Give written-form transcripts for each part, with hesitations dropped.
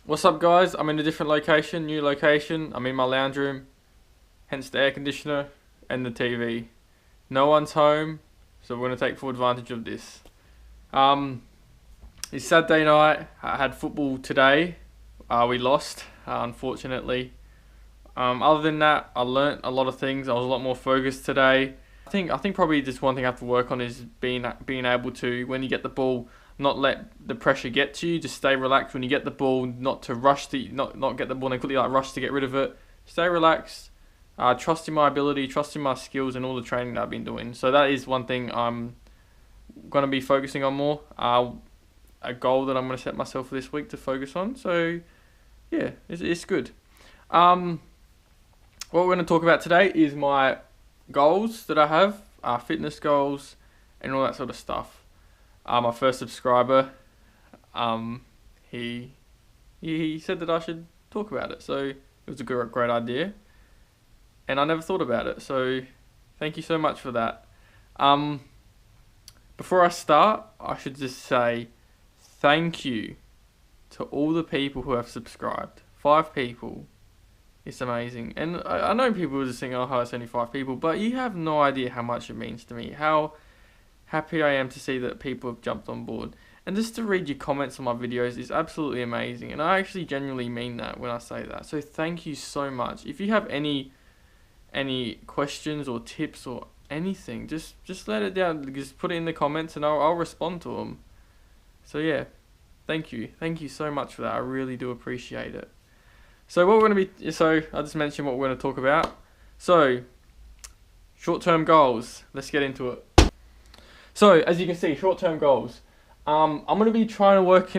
What's up, guys? I'm in a different location, new location. I'm in my lounge room, hence the air conditioner and the TV. No one's home, so we're gonna take full advantage of this. Um, it's Saturday night. I had football today. We lost, unfortunately. Other than that, I learnt a lot of things. I was a lot more focused today. I think probably just one thing I have to work on is being able to, when you get the ball, not let the pressure get to you. Just stay relaxed when you get the ball, not to rush to not get the ball and quickly like rush to get rid of it. Stay relaxed. Trust in my ability, trust in my skills, and all the training that I've been doing. So that is one thing I'm gonna be focusing on more. A goal that I'm gonna set myself for this week to focus on. So yeah, it's good. What we're going to talk about today is my goals that I have, fitness goals, and all that sort of stuff. My first subscriber, he said that I should talk about it, so it was a great idea, and I never thought about it. So thank you so much for that. Before I start, I should just say thank you to all the people who have subscribed. 5 people. It's amazing. And I know people will just think, oh, it's only 5 people, but you have no idea how much it means to me. How happy I am to see that people have jumped on board. And just to read your comments on my videos is absolutely amazing. And I actually genuinely mean that when I say that. So thank you so much. If you have any questions or tips or anything, just let it down. Just put it in the comments and I'll respond to them. So yeah, thank you. Thank you so much for that. I really do appreciate it. So what we're going to be, so I just mentioned what we're going to talk about. So, short-term goals. Let's get into it. So, as you can see, short-term goals. I'm going to be trying to work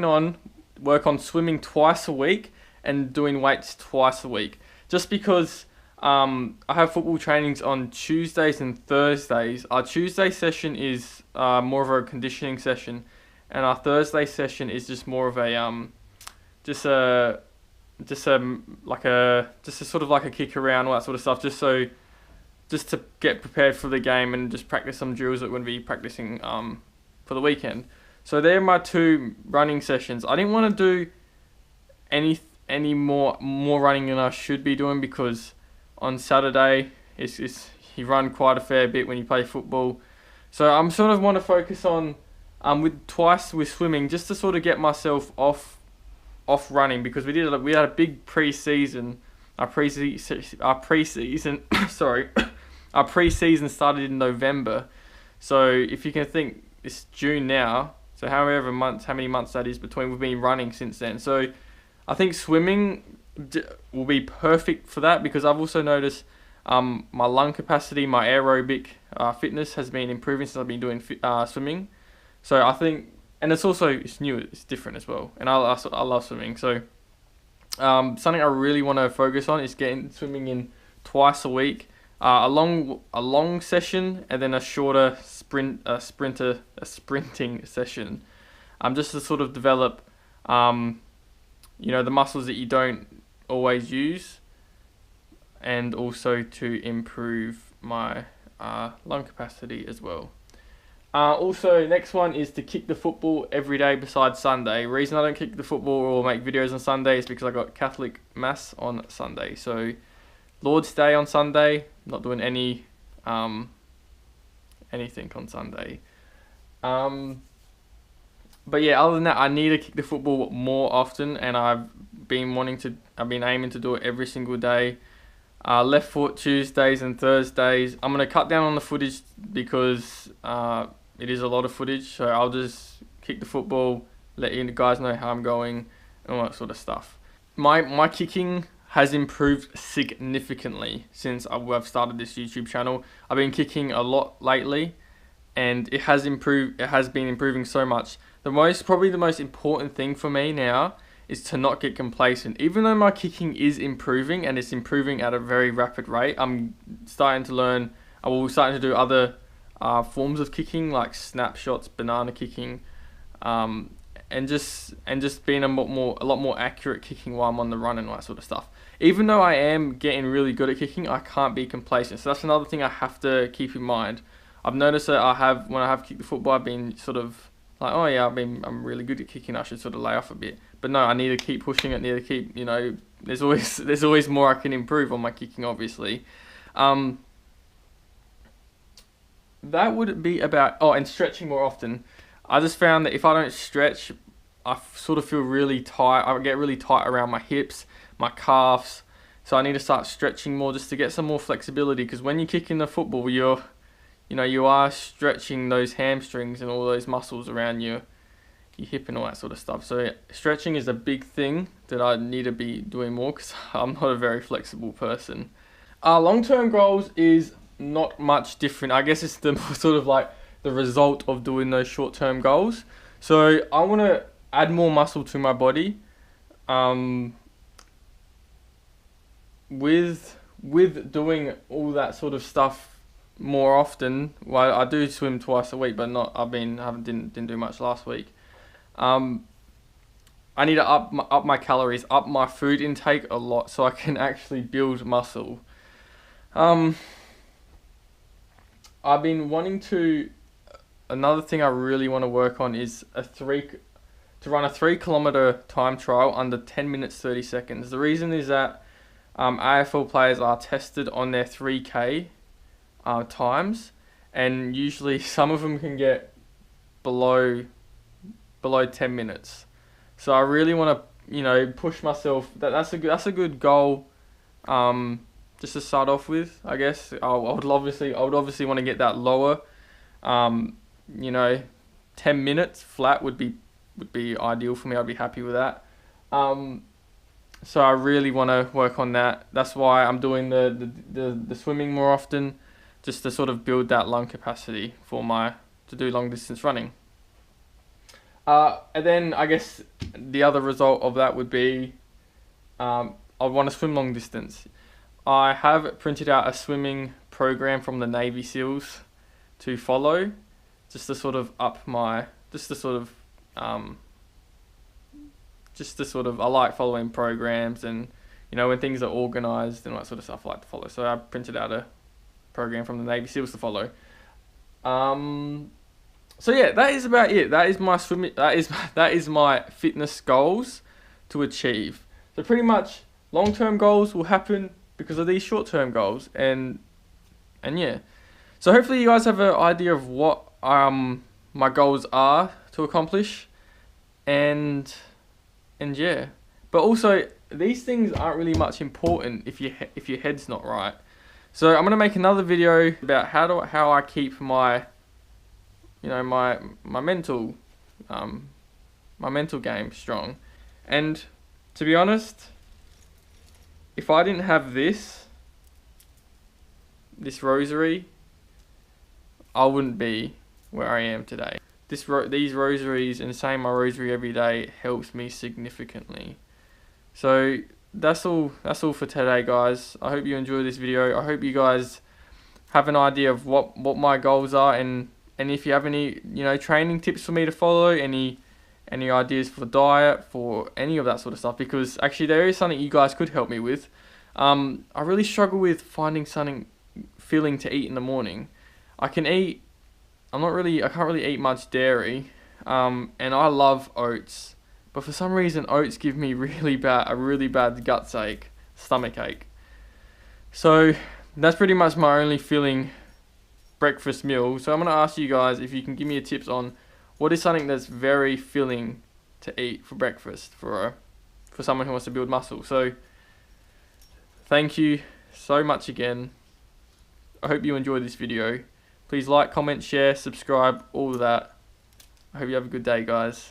on swimming twice a week and doing weights twice a week. Just because I have football trainings on Tuesdays and Thursdays. Our Tuesday session is more of a conditioning session, and our Thursday session is just more of a just a sort of like a kick around, all that sort of stuff, just to get prepared for the game and just practice some drills that we're going to be practicing for the weekend. So they're my 2 running sessions. I didn't want to do any more running than I should be doing, because on Saturday you run quite a fair bit when you play football. So I'm sort of want to focus on with swimming, just to sort of get myself off running, because we had a big pre-season. Our pre-season sorry, our pre-season started in November. So if you can think, it's June now. So how many months that is between we've been running since then. So I think swimming will be perfect for that, because I've also noticed my lung capacity, my aerobic fitness has been improving since I've been doing swimming. So I think. And it's new, it's different as well. And I love swimming. So something I really want to focus on is getting swimming in twice a week. A long session, and then a shorter sprinting session. Just to sort of develop, the muscles that you don't always use, and also to improve my lung capacity as well. Also, next one is to kick the football every day besides Sunday. Reason I don't kick the football or make videos on Sunday is because I got Catholic Mass on Sunday. So, Lord's Day on Sunday, not doing anything on Sunday. But yeah, other than that, I need to kick the football more often, and I've been aiming to do it every single day. Left foot Tuesdays and Thursdays. I'm gonna cut down on the footage because it is a lot of footage, so I'll just kick the football, let you guys know how I'm going, and all that sort of stuff. My kicking has improved significantly since I've started this YouTube channel. I've been kicking a lot lately, and it has improved. It has been improving so much. Probably the most important thing for me now is to not get complacent. Even though my kicking is improving, and it's improving at a very rapid rate, I'm starting to learn. We're starting to do other forms of kicking, like snapshots, banana kicking, and just being a lot more accurate kicking while I'm on the run and all that sort of stuff. Even though I am getting really good at kicking, I can't be complacent. So that's another thing I have to keep in mind. I've noticed that when I have kicked the football, I've been sort of like, oh yeah, I'm really good at kicking, I should sort of lay off a bit. But no, I need to keep pushing it, need to keep, there's always more I can improve on my kicking, obviously. That would be about, and stretching more often. I just found that if I don't stretch, I sort of feel really tight. I get really tight around my hips, my calves. So I need to start stretching more just to get some more flexibility. Because when you kick in the football, you are stretching those hamstrings and all those muscles around your hip and all that sort of stuff. So stretching is a big thing that I need to be doing more because I'm not a very flexible person. Long-term goals is not much different. I guess it's the sort of like the result of doing those short-term goals. So I want to add more muscle to my body. With doing all that sort of stuff more often. Well, I do swim twice a week, but didn't do much last week. I need to up my calories, up my food intake a lot, so I can actually build muscle. I've been wanting to. Another thing I really want to work on is to run a 3 kilometer time trial under 10 minutes 30 seconds. The reason is that AFL players are tested on their 3K times, and usually some of them can get below 10 minutes. So I really want to push myself. That's a good goal. Just to start off with, I guess I would obviously want to get that lower. 10 minutes flat would be ideal for me. I'd be happy with that. So I really want to work on that. That's why I'm doing the swimming more often, just to sort of build that lung capacity to do long distance running. And then I guess the other result of that would be I want to swim long distance. I have printed out a swimming program from the Navy SEALs to follow, just to sort of I like following programs, and when things are organised and all that sort of stuff I like to follow. So I printed out a program from the Navy SEALs to follow. So yeah, that is about it. That is my swimming. That is my fitness goals to achieve. So pretty much long-term goals will happen because of these short-term goals, and yeah. So hopefully you guys have an idea of what my goals are to accomplish, and yeah. But also these things aren't really much important if your head's not right. So I'm gonna make another video about how I keep my my mental game strong. And to be honest, if I didn't have this rosary, I wouldn't be where I am today. These rosaries and saying my rosary every day helps me significantly. So that's all for today, guys. I hope you enjoyed this video. I hope you guys have an idea of what my goals are, and if you have any training tips for me to follow, any ideas for diet, for any of that sort of stuff, because actually there is something you guys could help me with. I really struggle with finding something filling to eat in the morning. I can't really eat much dairy, and I love oats, but for some reason oats give me a really bad stomach ache. So that's pretty much my only filling breakfast meal. So I'm going to ask you guys if you can give me tips on what is something that's very filling to eat for breakfast for someone who wants to build muscle. So thank you so much again. I hope you enjoyed this video. Please like, comment, share, subscribe, all of that. I hope you have a good day, guys.